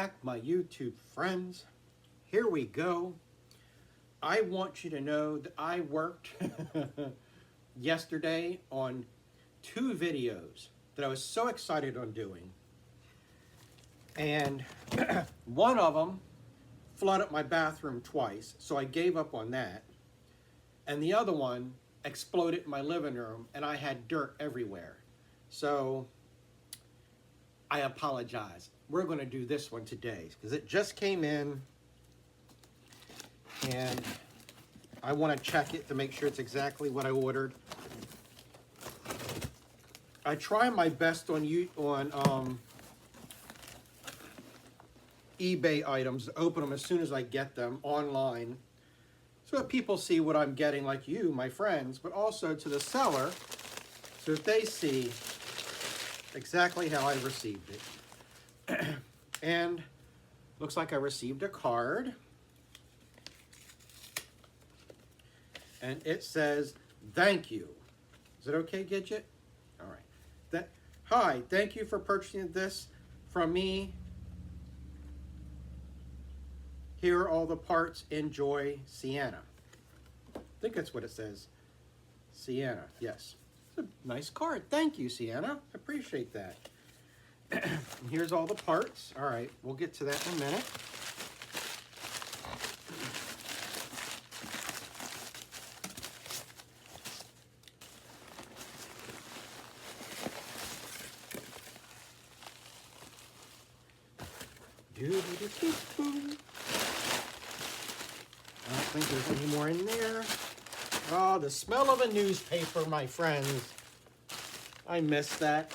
back, my YouTube friends. Here we go. I want you to know that I worked yesterday on 2 videos that I was so excited on doing. And one of them flooded my bathroom twice, so I gave up on that. And the other one exploded in my living room, and I had dirt everywhere. So I apologize. We're going to do this one today because it just came in, and I want to check it to make sure it's exactly what I ordered. I try my best on eBay items to open them as soon as I get them online, so that people see what I'm getting, like you, my friends, but also to the seller, so that they see exactly how I received it. And looks like I received a card. And it says, thank you. Is it okay, Gidget? All right. Hi, thank you for purchasing this from me. Here are all the parts. Enjoy, Sienna. I think that's what it says. Sienna, yes. It's a nice card. Thank you, Sienna. I appreciate that. Here's all the parts. All right, we'll get to that in a minute. I don't think there's any more in there. Oh, the smell of a newspaper, my friends. I miss that.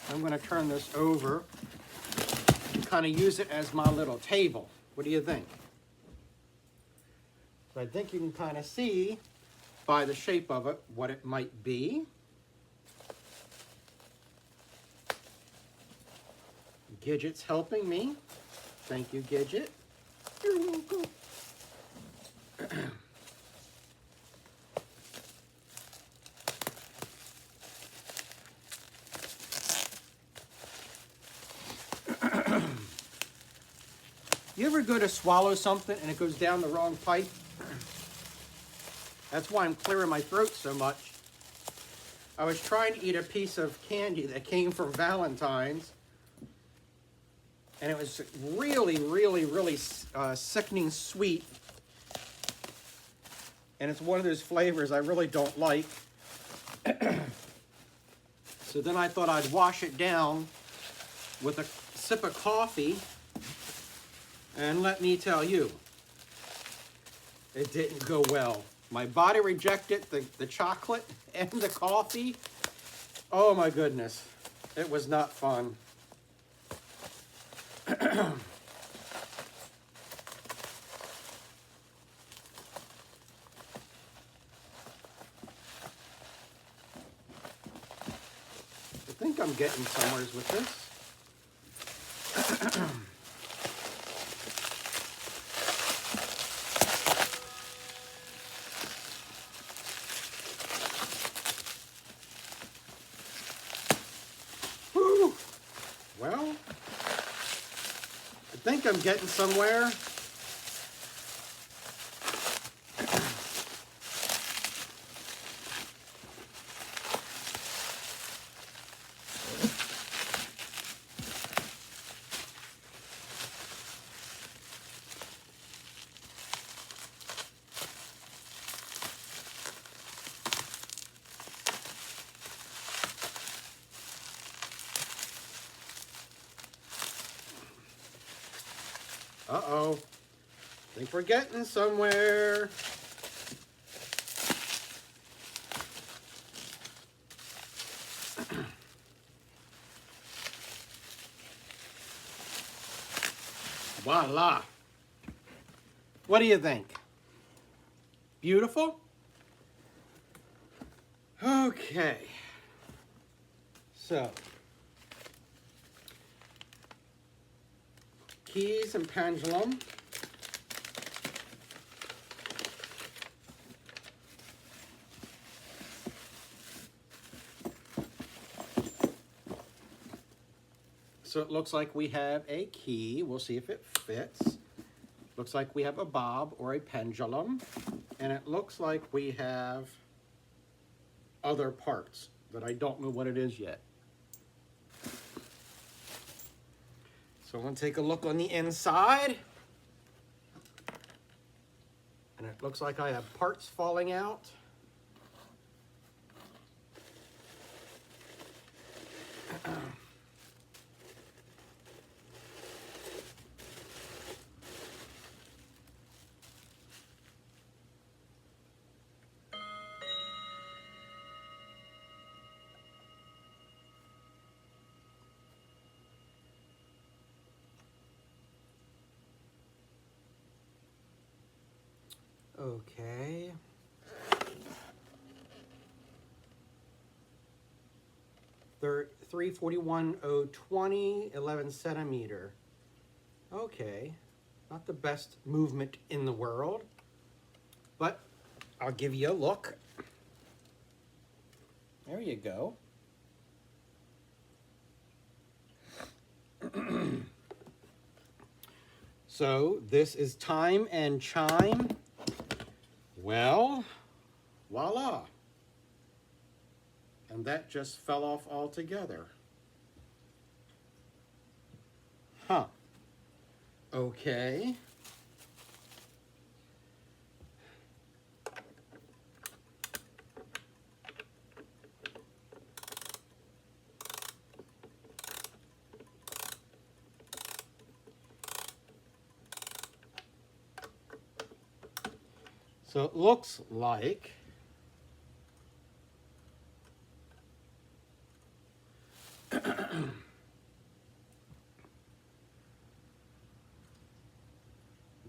I'm going to turn this over and kind of use it as my little table. What do you think? So I think you can kind of see by the shape of it what it might be. Gidget's helping me. Thank you, Gidget. You're welcome. You ever go to swallow something and it goes down the wrong pipe? That's why I'm clearing my throat so much. I was trying to eat a piece of candy that came from Valentine's, and it was really, really, really sickening sweet. And it's one of those flavors I really don't like. So then I thought I'd wash it down with a sip of coffee. And let me tell you, it didn't go well. My body rejected the chocolate and the coffee. Oh my goodness, it was not fun. I think I'm getting somewhere with this. Whew. Well, I think I'm getting somewhere. Uh-oh. I think we're getting somewhere. Voila. What do you think? Beautiful? Okay. So, keys and pendulum. so it looks like we have a key. We'll see if it fits. Looks like we have a bob or a pendulum. And it looks like we have other parts that I don't know what it is yet. So I'm going to take a look on the inside. And it looks like I have parts falling out. Okay. They're 341/020, 11 centimeter. Okay, not the best movement in the world, but I'll give you a look. There you go. So this is time and chime. Well, voila. And that just fell off altogether. Huh. Okay. So it looks like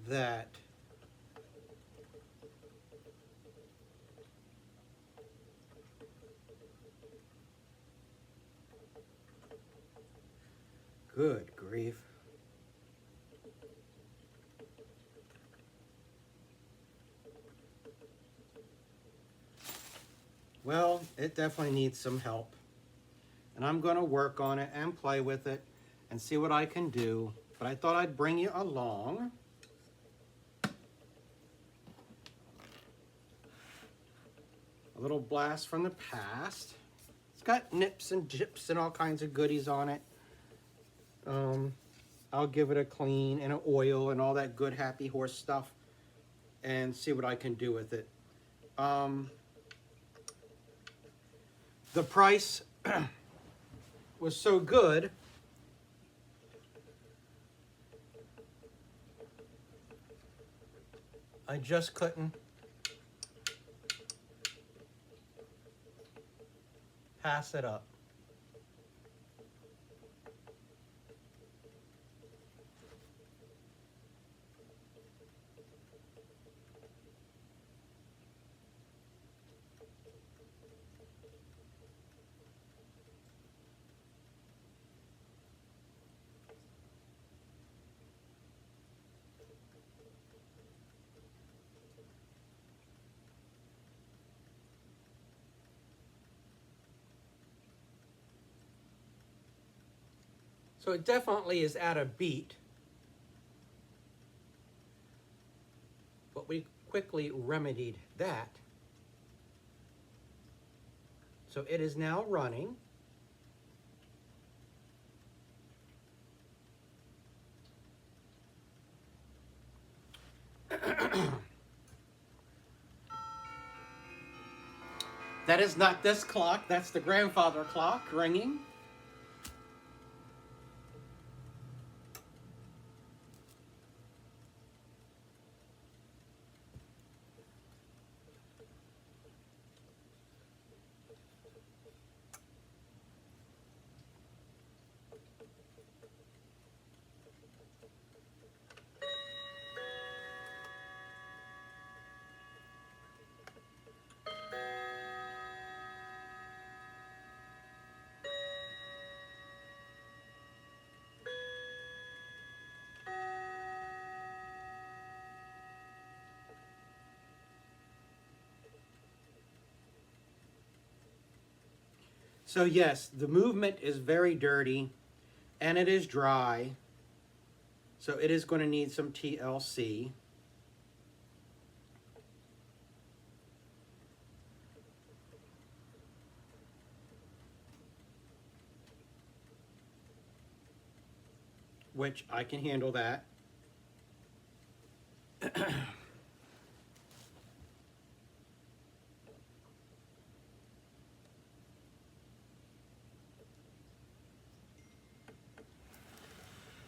that good grief. Well, it definitely needs some help. And I'm going to work on it and play with it and see what I can do. But I thought I'd bring you along. A little blast from the past. It's got nips and jips and all kinds of goodies on it. I'll give it a clean and an oil and all that good happy horse stuff and see what I can do with it. The price was so good, I just couldn't pass it up. So it definitely is at a beat, but we quickly remedied that. So it is now running. That is not this clock, that's the grandfather clock ringing. So yes, the movement is very dirty, and it is dry, so it is going to need some TLC. Which I can handle that.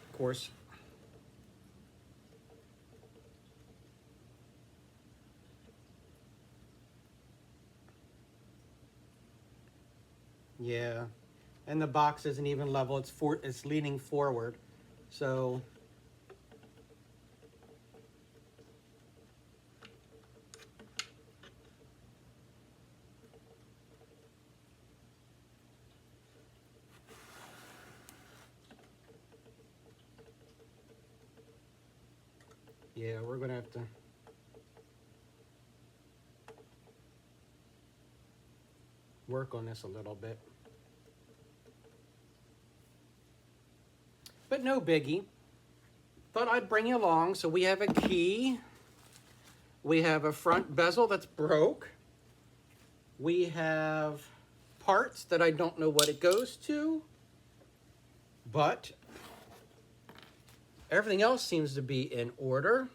Of course, yeah, and the box isn't even level. It's leaning forward, so yeah, we're gonna have to work on this a little bit. But no biggie. Thought I'd bring you along. So we have a key. We have a front bezel that's broke. We have parts that I don't know what it goes to. But everything else seems to be in order.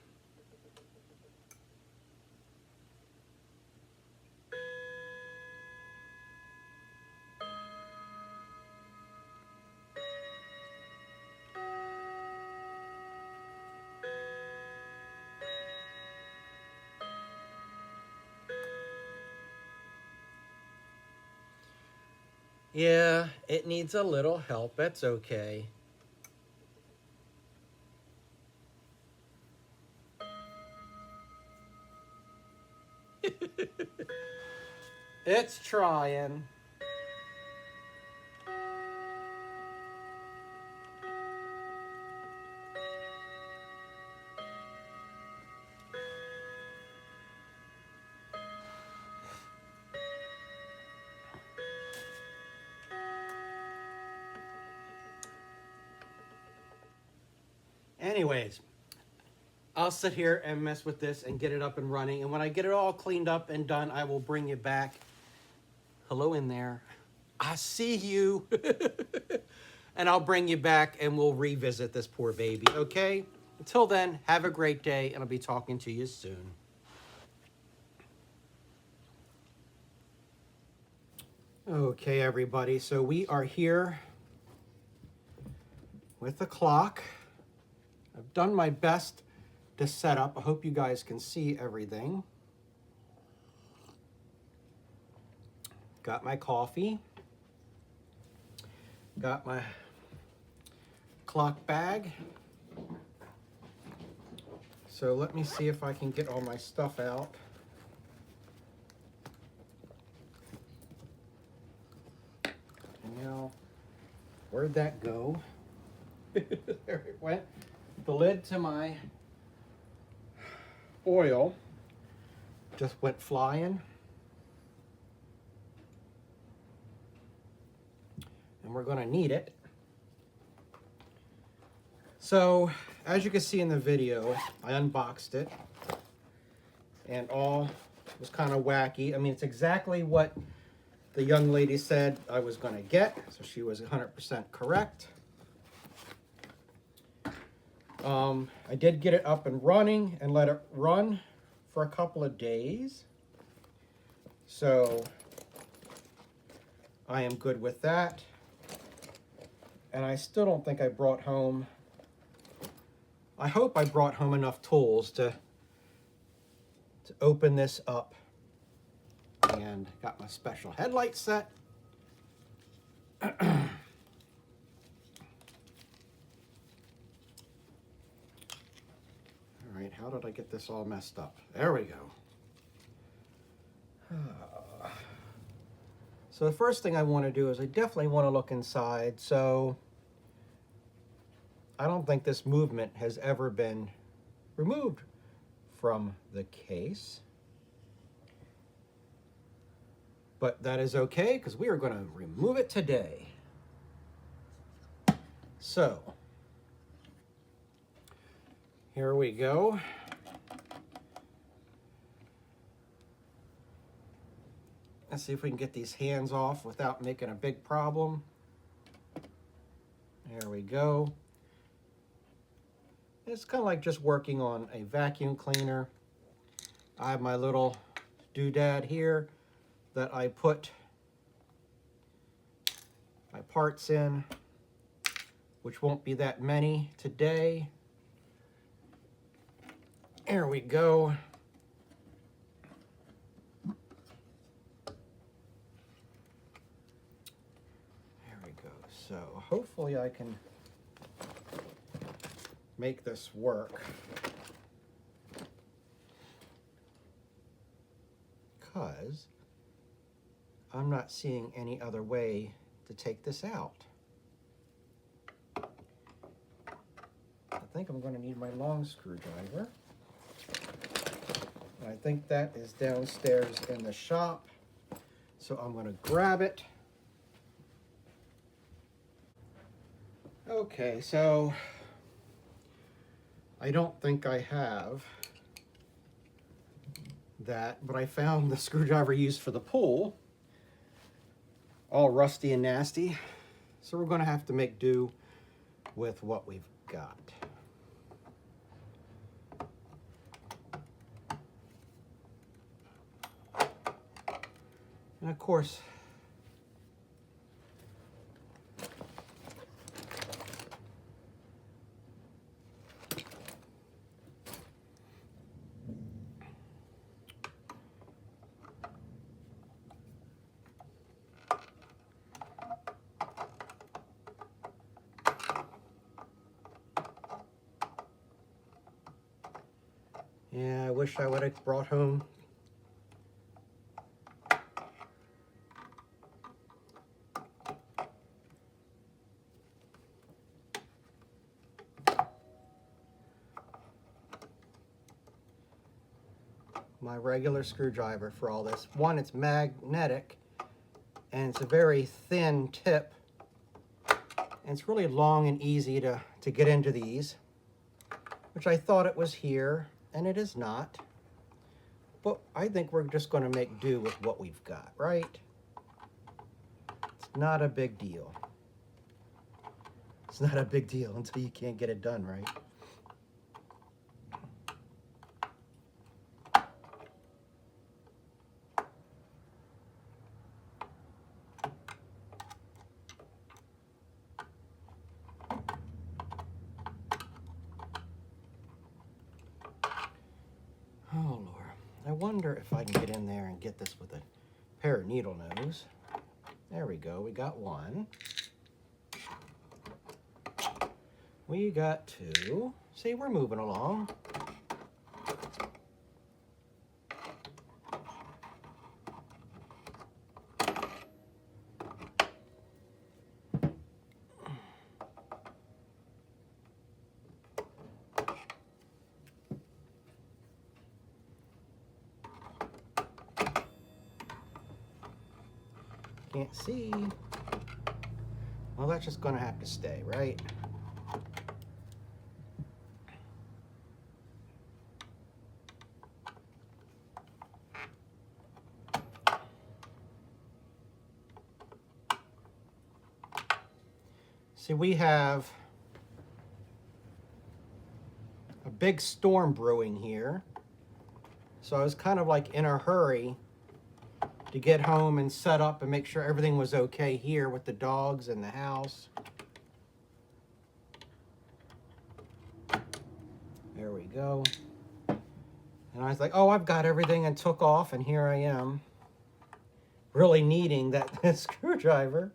Yeah, it needs a little help. That's okay. It's trying. Anyways, I'll sit here and mess with this and get it up and running. And when I get it all cleaned up and done, I will bring you back. Hello in there. I see you. And I'll bring you back and we'll revisit this poor baby, okay? Until then, have a great day, and I'll be talking to you soon. Okay, everybody, so we are here with the clock. I've done my best to set up. I hope you guys can see everything. Got my coffee. Got my clock bag. So let me see if I can get all my stuff out. Now, where'd that go? There it went. The lid to my oil just went flying. And we're gonna need it. So, as you can see in the video, I unboxed it and all was kind of wacky. I mean, it's exactly what the young lady said I was gonna get, so she was 100% correct. I did get it up and running and let it run for a couple of days. So I am good with that. And I still don't think I brought home, I hope I brought home enough tools to open this up. And got my special headlight set. All right, how did I get this all messed up? There we go. So the first thing I want to do is I definitely want to look inside. So I don't think this movement has ever been removed from the case. But that is okay, because we are going to remove it today. So, here we go. Let's see if we can get these hands off without making a big problem. There we go. It's kind of like just working on a vacuum cleaner. I have my little doodad here that I put my parts in, which won't be that many today. There we go. There we go. So hopefully I can make this work. Because I'm not seeing any other way to take this out. I think I'm going to need my long screwdriver. I think that is downstairs in the shop. So I'm going to grab it. Okay, so I don't think I have that, but I found the screwdriver used for the pool, all rusty and nasty. So we're going to have to make do with what we've got. And of course, yeah, I wish I would have brought home my regular screwdriver for all this. One, it's magnetic, and it's a very thin tip, and it's really long and easy to get into these, which I thought it was here, and it is not. But I think we're just going to make do with what we've got, right? It's not a big deal. It's not a big deal until you can't get it done, right? Oh, Lord. I wonder if I can get in there and get this with a pair of needle nose. There we go. We got one. We got two. See, we're moving along. Can't see. Well, that's just going to have to stay, right? See, we have a big storm brewing here. So I was kind of like in a hurry to get home and set up and make sure everything was okay here with the dogs and the house. There we go. And I was like, oh, I've got everything, and took off, and here I am, really needing that screwdriver.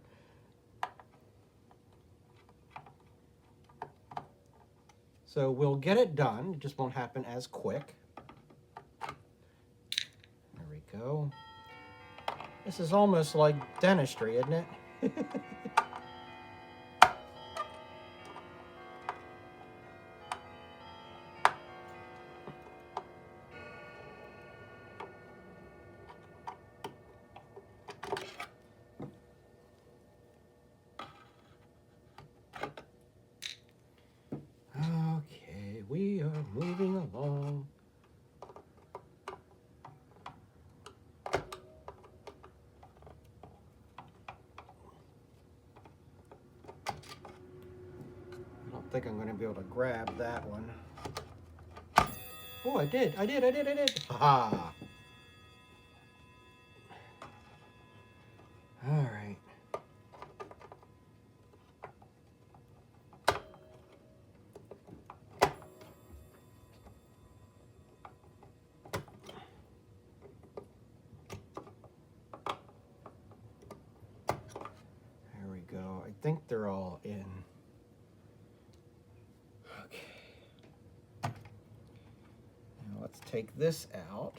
So we'll get it done. It just won't happen as quick. There we go. This is almost like dentistry, isn't it? moving along. I don't think I'm going to be able to grab that one. Oh, I did. Ha! All right. There we go. I think they're all in. Okay. Now let's take this out.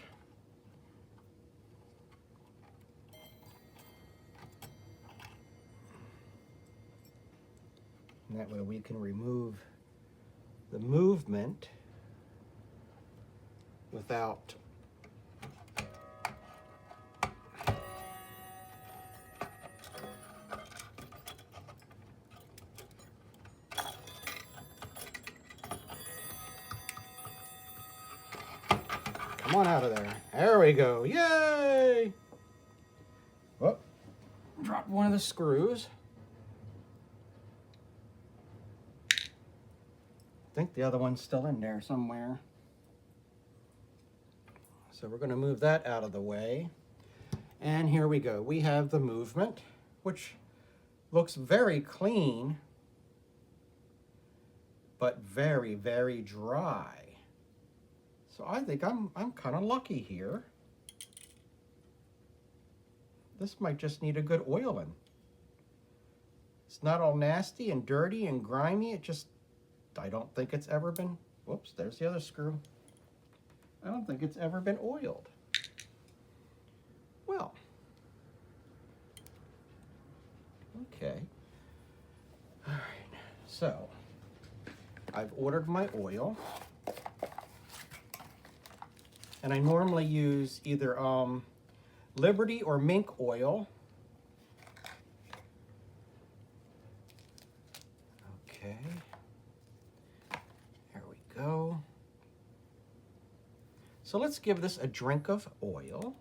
And that way we can remove the movement without come on out of there. There we go. Yay! Oh, dropped one of the screws. I think the other one's still in there somewhere. So we're going to move that out of the way. And here we go. We have the movement, which looks very clean, but very, very dry. So I think I'm kind of lucky here. This might just need a good oiling. It's not all nasty and dirty and grimy. It just, I don't think it's ever been, whoops, there's the other screw. I don't think it's ever been oiled. Well, okay. All right, so I've ordered my oil. And I normally use either Liberty or mink oil. Okay. There we go. So let's give this a drink of oil.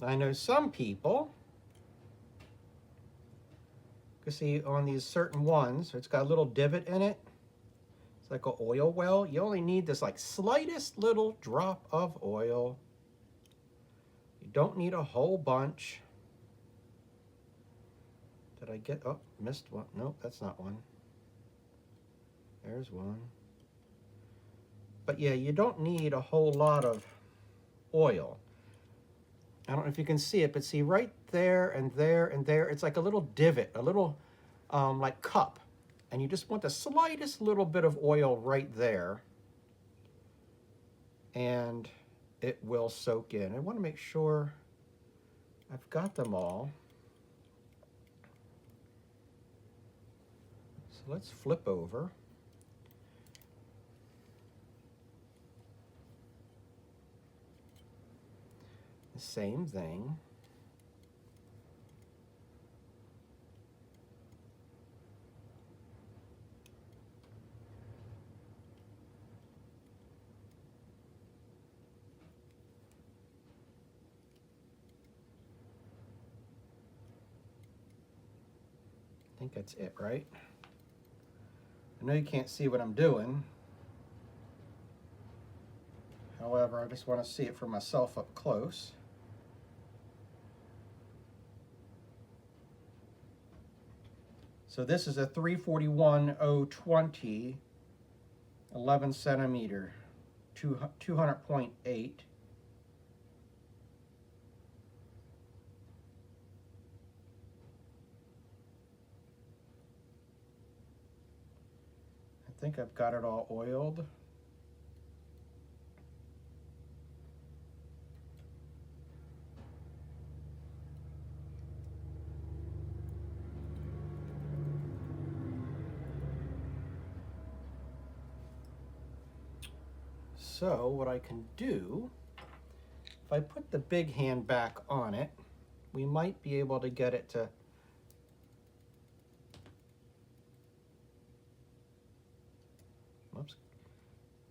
I know some people, you can see on these certain ones, it's got a little divot in it. It's like an oil well. You only need this like slightest little drop of oil. You don't need a whole bunch. Did I get, oh, missed one. Nope, that's not one. There's one. But yeah, you don't need a whole lot of oil. I don't know if you can see it, but see right there and there and there, it's like a little divot, a little like cup. And you just want the slightest little bit of oil right there. And it will soak in. I want to make sure I've got them all. So let's flip over. The same thing. I think that's it, right? I know you can't see what I'm doing. However, I just want to see it for myself up close. So this is a 341-020, 11 centimeter, 200.8. I think I've got it all oiled. So what I can do, if I put the big hand back on it, we might be able to get it to oops.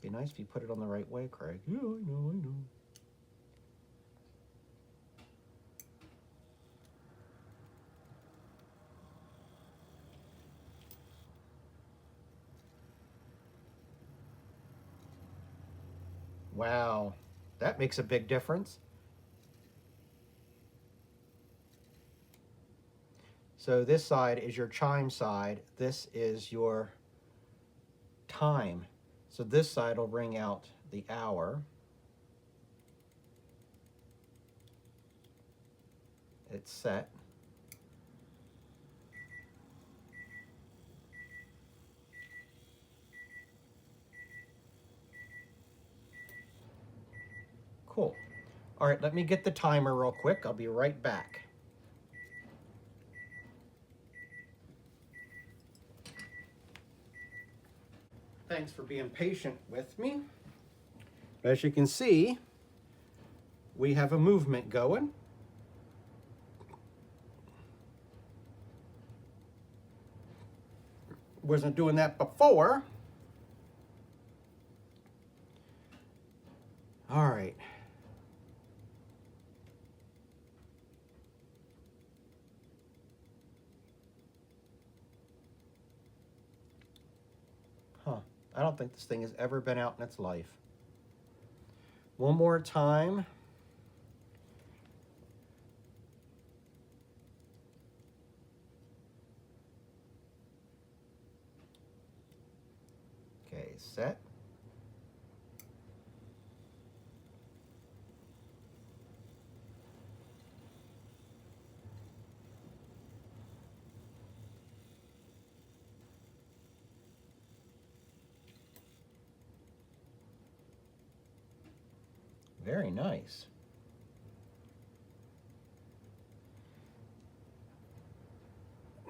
Be nice if you put it on the right way, Craig. Yeah, I know, I know. Wow, that makes a big difference. So this side is your chime side. This is your time. So this side will ring out the hour. It's set. Cool. All right, let me get the timer real quick. I'll be right back. Thanks for being patient with me. As you can see, we have a movement going. Wasn't doing that before. All right. Huh. I don't think this thing has ever been out in its life. One more time. Okay, set. Very nice.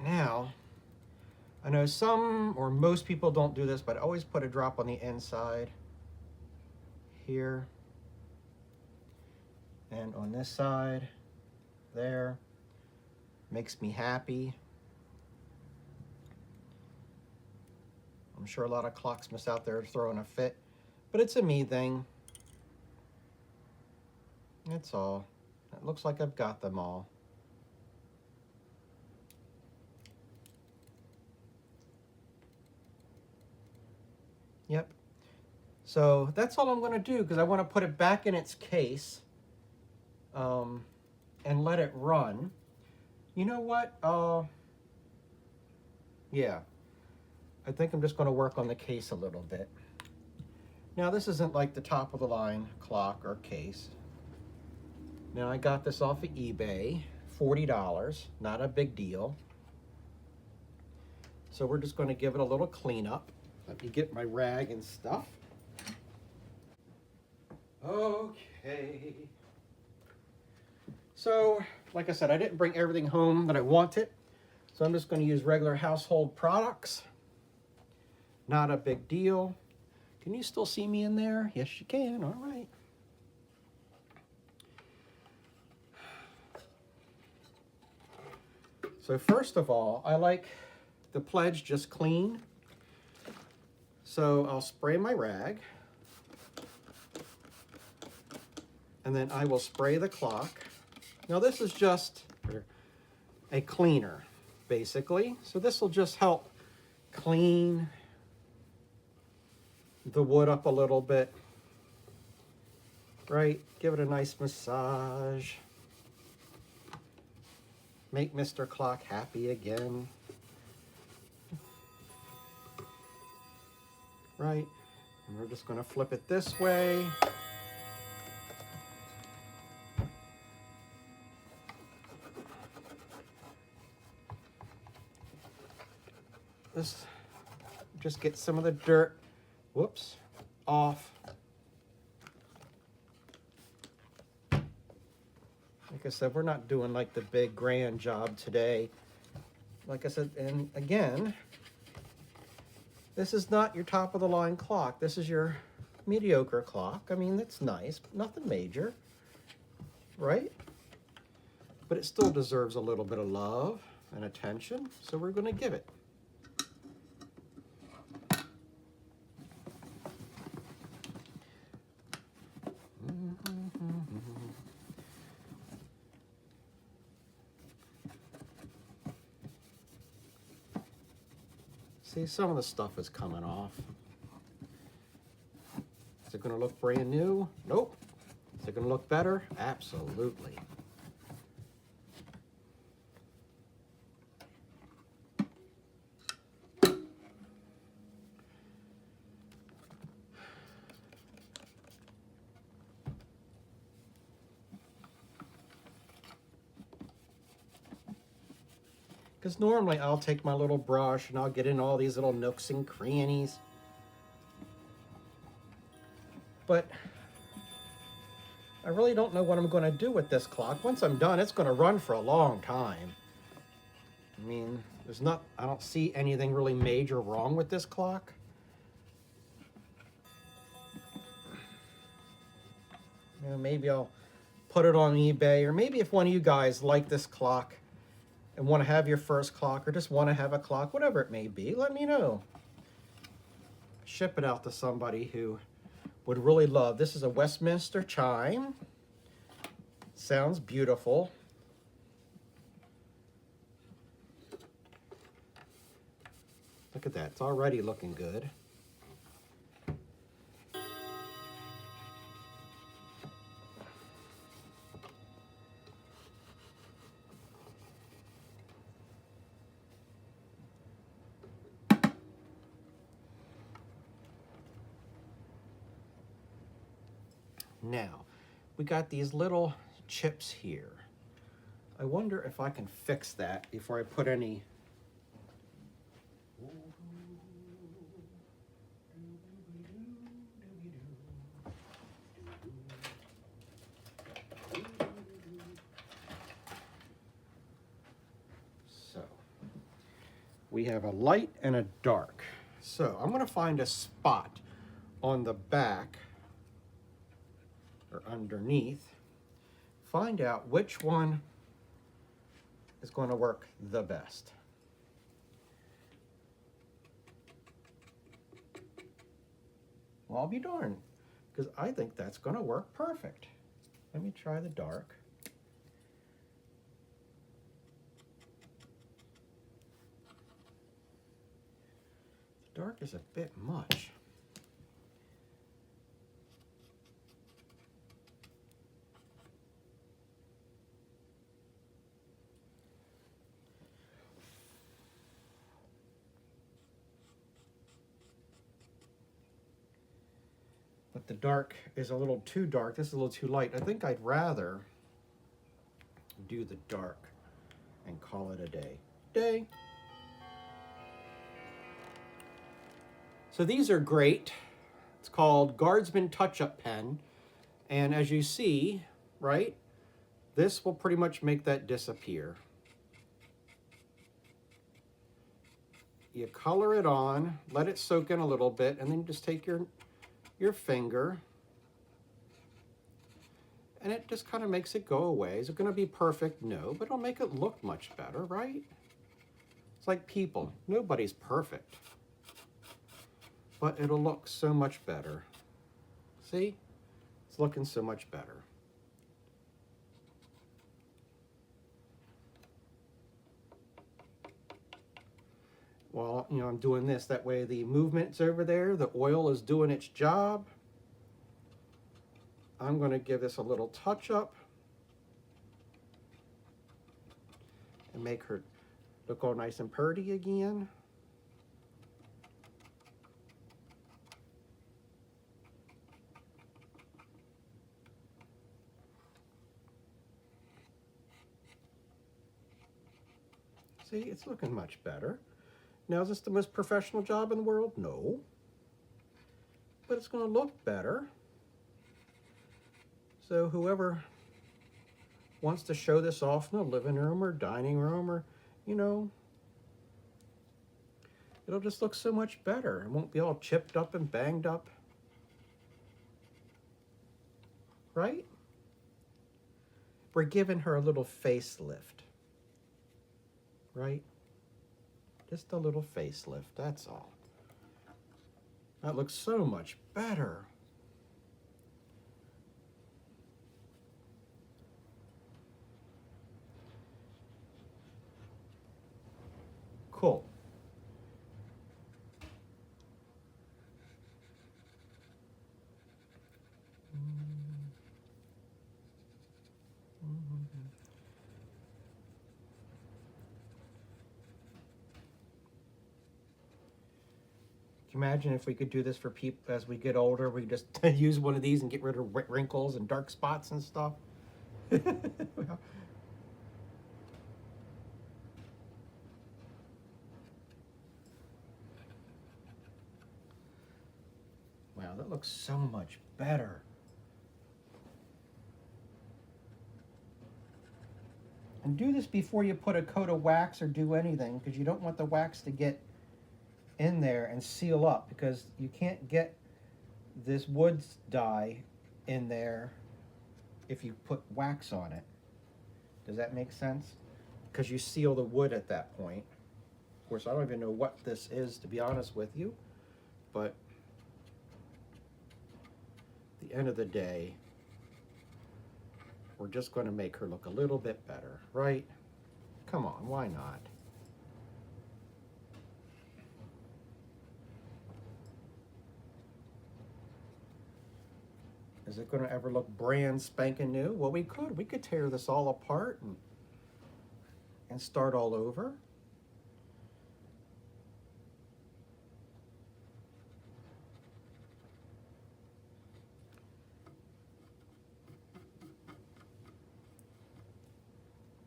Now, I know some or most people don't do this, but I always put a drop on the inside here and on this side there. Makes me happy. I'm sure a lot of clocksmiths out there are throwing a fit, but it's a me thing. That's all. It looks like I've got them all. Yep. So that's all I'm going to do because I want to put it back in its case and let it run. You know what? Yeah. I think I'm just going to work on the case a little bit. Now this isn't like the top of the line clock or case. Now I got this off of eBay, $40, not a big deal. So we're just going to give it a little cleanup. Let me get my rag and stuff. Okay. So, like I said, I didn't bring everything home that I wanted. So I'm just going to use regular household products. Not a big deal. Can you still see me in there? Yes, you can. All right. So first of all, I like the pledge just clean. So I'll spray my rag. And then I will spray the clock. Now this is just a cleaner, basically. So this will just help clean the wood up a little bit, right? Give it a nice massage. Make Mr. Clock happy again. Right? And we're just going to flip it this way. This just get some of the dirt, whoops, off. Like I said, we're not doing like the big grand job today. Like I said, and again, this is not your top of the line clock. This is your mediocre clock. I mean, it's nice, but nothing major, right? But it still deserves a little bit of love and attention, so we're going to give it. See, some of the stuff is coming off. Is it going to look brand new? Nope. Is it going to look better? Absolutely. Because normally I'll take my little brush and I'll get in all these little nooks and crannies. But I really don't know what I'm going to do with this clock. Once I'm done, it's going to run for a long time. I mean, I don't see anything really major wrong with this clock. You know, maybe I'll put it on eBay, or maybe if one of you guys like this clock and want to have your first clock, or just want to have a clock, whatever it may be, let me know. Ship it out to somebody who would really love. This is a Westminster chime. Sounds beautiful. Look at that, it's already looking good. Now, we got these little chips here. I wonder if I can fix that before I put any. So, we have a light and a dark. So, I'm going to find a spot on the back or underneath, find out which one is going to work the best. Well, I'll be darned, because I think that's going to work perfect. Let me try the dark. The dark is a bit much. But the dark is a little too dark. This is a little too light. I think I'd rather do the dark and call it a day. So these are great. It's called Guardsman Touch-Up Pen. And as you see, right, this will pretty much make that disappear. You color it on, let it soak in a little bit, and then just take your finger, and it just kind of makes it go away. Is it going to be perfect? No, but it'll make it look much better, right? It's like people. Nobody's perfect, but it'll look so much better. See? It's looking so much better. Well, you know, I'm doing this. That way the movement's over there. The oil is doing its job. I'm going to give this a little touch up and make her look all nice and pretty again. See, it's looking much better. Now, is this the most professional job in the world? No. But it's going to look better. So whoever wants to show this off in the living room or dining room, or, you know, it'll just look so much better. It won't be all chipped up and banged up. right? We're giving her a little facelift, right? Just a little facelift, that's all. That looks so much better. Cool. Can you imagine if we could do this for people as we get older? We just use one of these and get rid of wrinkles and dark spots and stuff. Wow, that looks so much better. And do this before you put a coat of wax or do anything, because you don't want the wax to get in there and seal up, because you can't get this wood dye in there if you put wax on it. Does that make sense? Because you seal the wood at that point. Of course, I don't even know what this is, to be honest with you, but at the end of the day, we're just going to make her look a little bit better, right? Come on, why not? Is it going to ever look brand spanking new? Well, we could tear this all apart and start all over.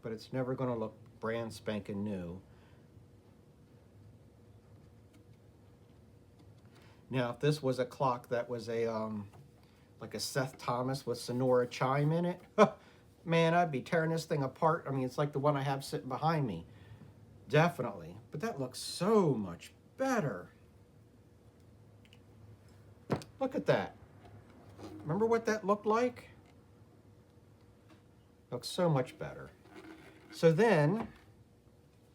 But it's never going to look brand spanking new. Now, if this was a clock that was a like a Seth Thomas with Sonora chime in it, man, I'd be tearing this thing apart. I mean, it's like the one I have sitting behind me. Definitely. But that looks so much better. Look at that. Remember what that looked like? Looks so much better. So then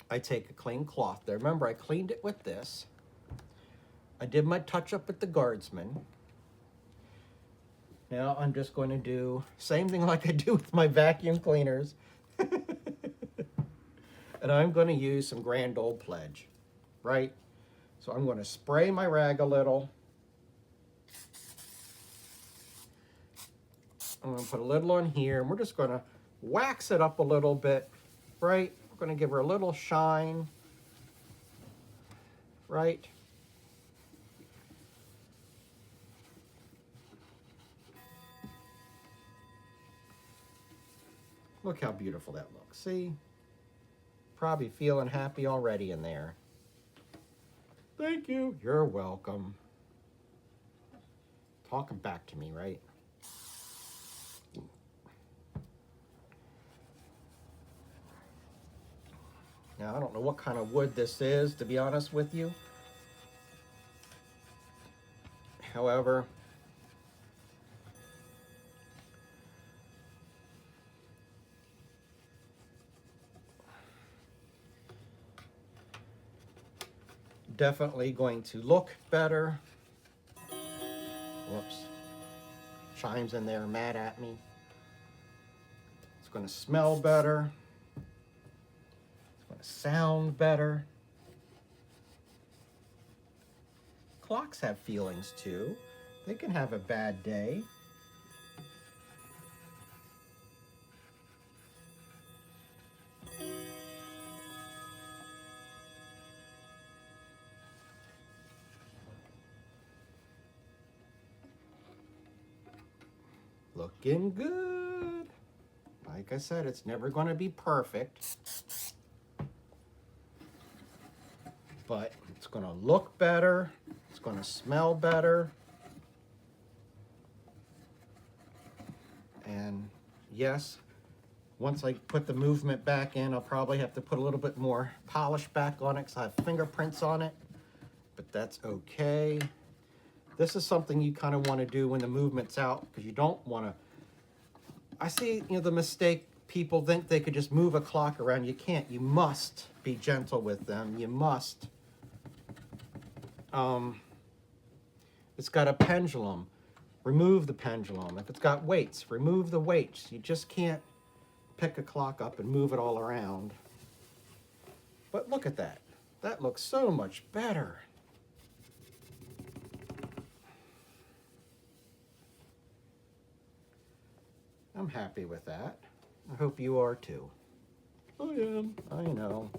I take a clean cloth there. Remember, I cleaned it with this. I did my touch up with the Guardsman. Now I'm just going to do same thing like I do with my vacuum cleaners. And I'm going to use some Grand Old Pledge, right? So I'm going to spray my rag a little. I'm going to put a little on here, and we're just going to wax it up a little bit, right? We're going to give her a little shine, right? Look how beautiful that looks. See? Probably feeling happy already in there. Thank you. You're welcome. Talking back to me, right? Now, I don't know what kind of wood this is, to be honest with you. However, definitely going to look better. Whoops. Chimes in there mad at me. It's going to smell better. It's going to sound better. Clocks have feelings too. They can have a bad day. Looking good. Like I said, it's never going to be perfect, but it's going to look better. It's going to smell better. And yes, once I put the movement back in, I'll probably have to put a little bit more polish back on it because I have fingerprints on it, but that's okay. This is something you kind of want to do when the movement's out, because you don't want to I see, the mistake people think they could just move a clock around. You can't. You must be gentle with them. You must. It's got a pendulum. Remove the pendulum. If it's got weights, remove the weights. You just can't pick a clock up and move it all around. But look at that. That looks so much better. I'm happy with that. I hope you are too. I am. I know.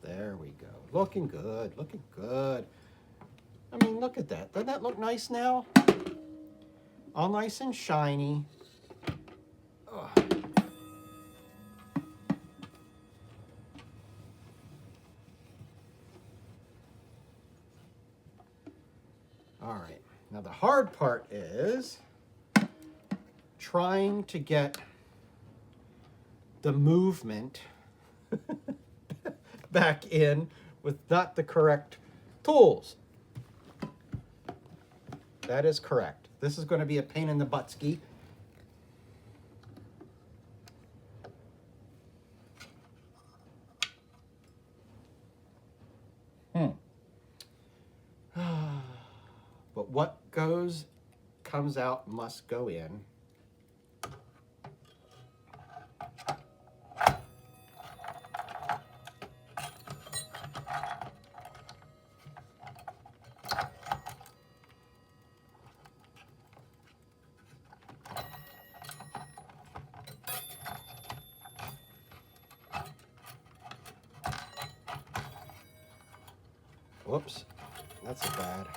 There we go. Looking good. Looking good. I mean, look at that. Doesn't that look nice now? All nice and shiny. Ugh. All right. Now the hard part is trying to get the movement back in with not the correct tools. That is correct. This is going to be a pain in the butt ski. But what comes out must go in. Whoops, that's bad.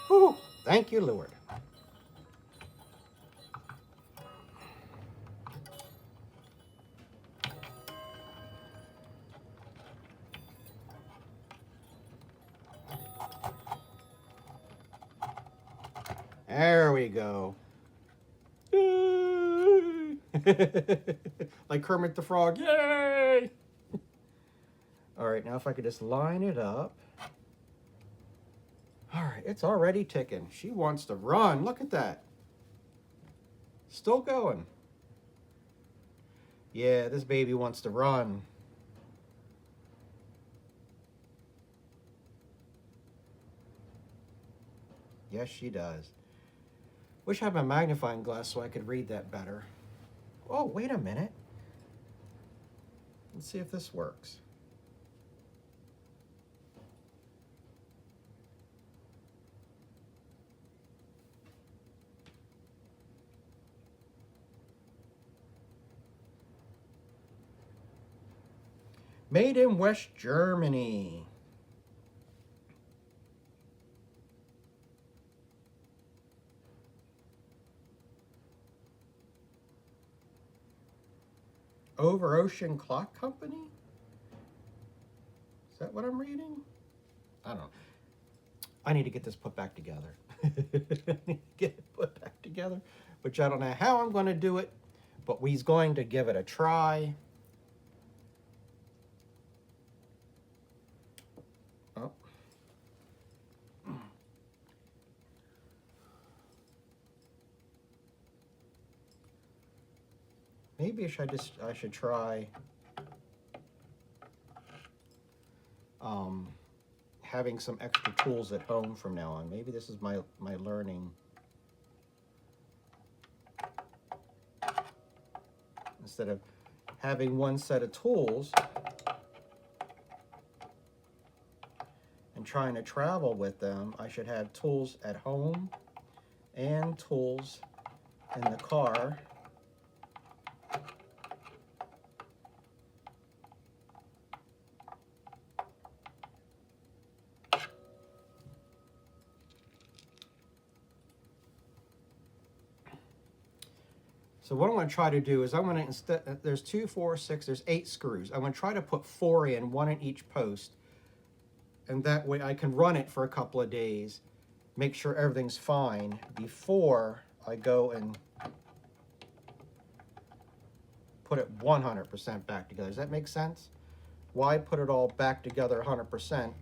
Whew, thank you, Lord. There we go. Like Kermit the Frog. Yay! All right, now if I could just line it up. All right, it's already ticking. She wants to run. Look at that. Still going. Yeah, this baby wants to run. Yes, she does. Wish I had my magnifying glass so I could read that better. Oh, wait a minute. Let's see if this works. Made in West Germany. Over Ocean Clock Company? Is that what I'm reading? I don't know. I need to get this put back together. Get it put back together, which I don't know how I'm going to do it, but we's going to give it a try. Oh. Maybe I should try having some extra tools at home from now on. Maybe this is my learning. Instead of having one set of tools and trying to travel with them, I should have tools at home and tools in the car. So what I'm going to try to do is I'm going to, instead, there's 2, 4, 6, there's 8 screws. I'm going to try to put 4 in, 1 in each post. And that way I can run it for a couple of days, make sure everything's fine before I go and put it 100% back together. Does that make sense? Why put it all back together 100%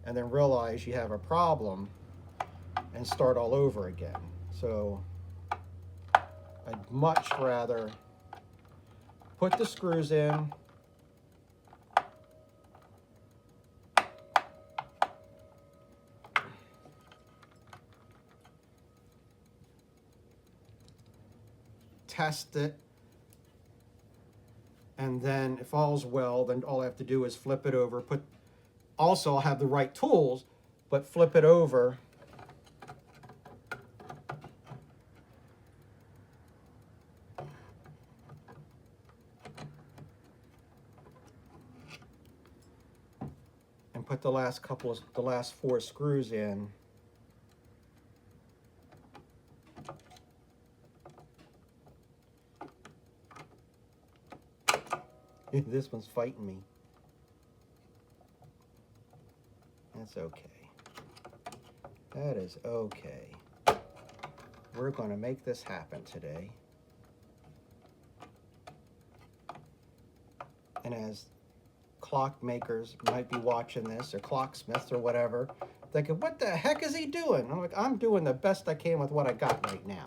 and then realize you have a problem and start all over again? So I'd much rather put the screws in, test it, and then if all's well, then all I have to do is flip it over. Also, I'll have the right tools, but flip it over and put the last 4 screws in. This one's fighting me. That's okay. That is okay. We're going to make this happen today. And as clock makers might be watching this, or clocksmiths or whatever, thinking, what the heck is he doing? I'm like, I'm doing the best I can with what I got right now.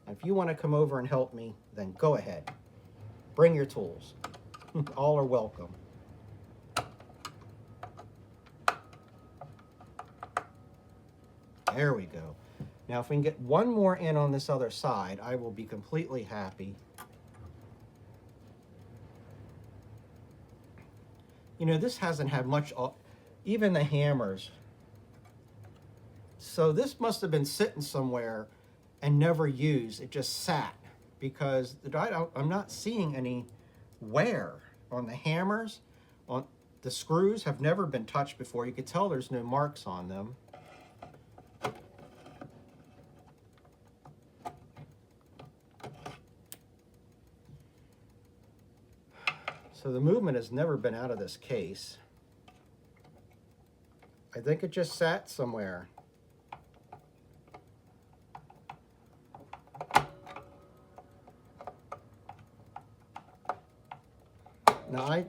And if you want to come over and help me, then go ahead. Bring your tools. All are welcome. There we go. Now if we can get one more in on this other side, I will be completely happy. You know, this hasn't had much, even the hammers. So this must have been sitting somewhere and never used. It just sat, because I'm not seeing any wear on the hammers. On the screws have never been touched before. You could tell there's no marks on them. So the movement has never been out of this case. I think it just sat somewhere. Now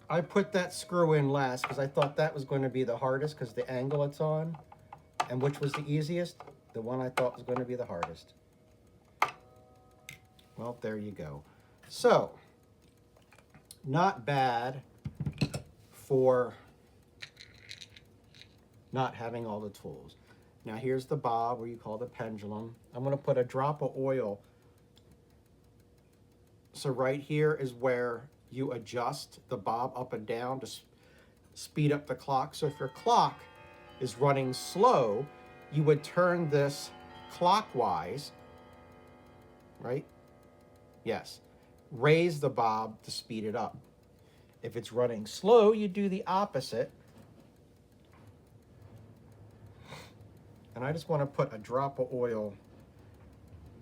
I put that screw in last because I thought that was going to be the hardest because the angle it's on. And which was the easiest? The one I thought was going to be the hardest. Well, there you go. So, not bad for not having all the tools. Now here's the bob, or you call the pendulum. I'm going to put a drop of oil. So right here is where you adjust the bob up and down to speed up the clock. So if your clock is running slow, you would turn this clockwise, right? Yes. Raise the bob to speed it up. If it's running slow, you do the opposite. And I just want to put a drop of oil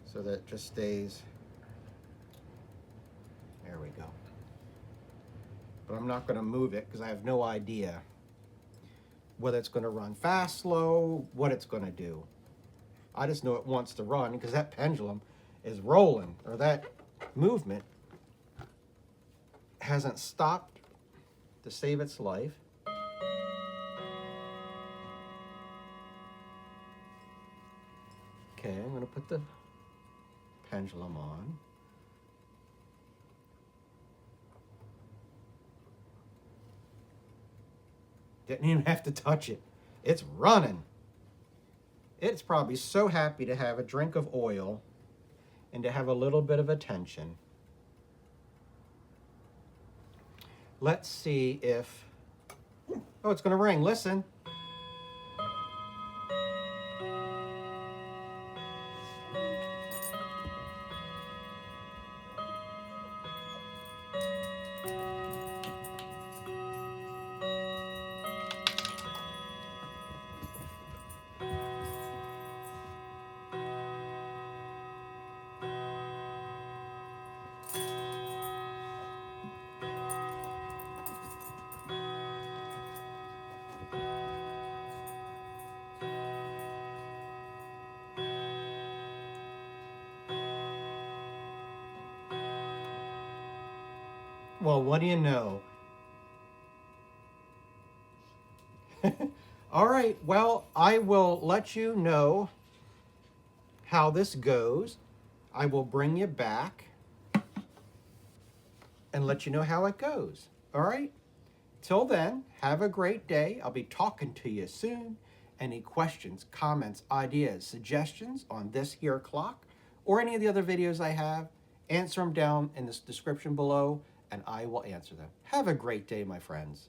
so that it just stays. There we go. But I'm not going to move it because I have no idea whether it's going to run fast, slow, what it's going to do. I just know it wants to run because that pendulum is rolling, or that movement hasn't stopped to save its life. Okay, I'm going to put the pendulum on. Didn't even have to touch it. It's running. It's probably so happy to have a drink of oil and to have a little bit of attention. Let's see if... Oh, it's going to ring. Listen. Well, what do you know? All right, well, I will let you know how this goes. I will bring you back and let you know how it goes. All right? Till then, have a great day. I'll be talking to you soon. Any questions, comments, ideas, suggestions on this here clock or any of the other videos I have, answer them down in the description below and I will answer them. Have a great day, my friends.